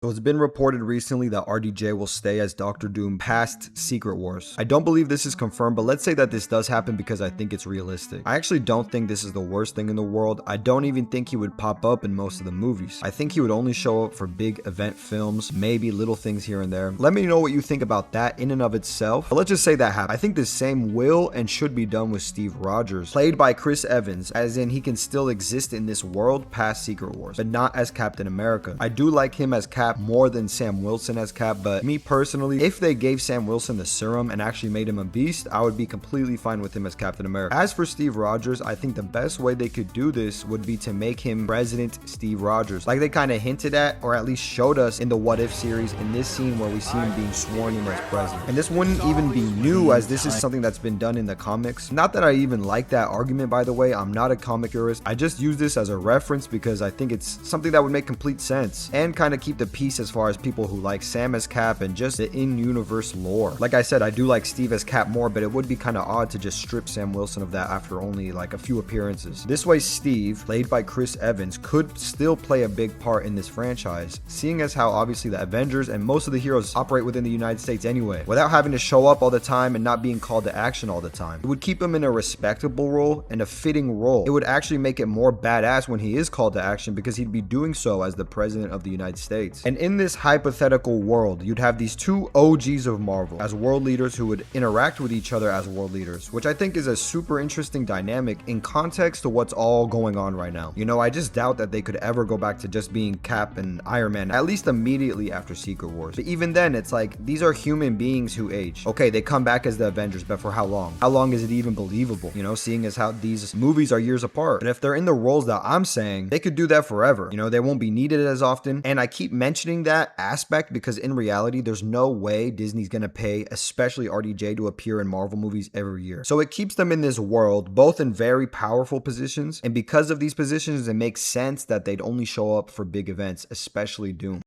So it's been reported recently that RDJ will stay as Doctor Doom past Secret Wars. I don't believe this is confirmed, but let's say that this does happen because I think it's realistic. I actually don't think this is the worst thing in the world. I don't even think he would pop up in most of the movies. I think he would only show up for big event films, maybe little things here and there. Let me know what you think about that in and of itself. But let's just say that happened. I think the same will and should be done with Steve Rodgers, played by Chris Evans, as in he can still exist in this world past Secret Wars, but not as Captain America. I do like him as Cap more than Sam Wilson as Cap, but me personally, if they gave Sam Wilson the serum and actually made him a beast, I would be completely fine with him as Captain America. As for Steve Rodgers, I think the best way they could do this would be to make him President Steve Rodgers, like they kind of hinted at, or at least showed us in the What If series in this scene where we see him being sworn in as president. And this wouldn't even be new, as this is something that's been done in the comics. Not that I even like that argument, by the way. I'm not a comic jurist. I just use this as a reference because I think it's something that would make complete sense and kind of keep the peace as far as people who like Sam as Cap and just the in-universe lore. Like I said, I do like Steve as Cap more, but it would be kind of odd to just strip Sam Wilson of that after only like a few appearances. This way, Steve, played by Chris Evans, could still play a big part in this franchise, seeing as how obviously the Avengers and most of the heroes operate within the United States anyway, without having to show up all the time and not being called to action all the time. It would keep him in a respectable role and a fitting role. It would actually make it more badass when he is called to action because he'd be doing so as the president of the United States. And in this hypothetical world, you'd have these two OGs of Marvel as world leaders who would interact with each other as world leaders, which I think is a super interesting dynamic in context to what's all going on right now. You know, I just doubt that they could ever go back to just being Cap and Iron Man, at least immediately after Secret Wars. But even then, it's like, these are human beings who age. Okay, they come back as the Avengers, but for how long? How long is it even believable? You know, seeing as how these movies are years apart. And if they're in the roles that I'm saying, they could do that forever. You know, they won't be needed as often. And I keep mentioning that aspect because in reality, there's no way Disney's gonna pay, especially RDJ, to appear in Marvel movies every year. So it keeps them in this world, both in very powerful positions, and because of these positions, it makes sense that they'd only show up for big events, especially Doom.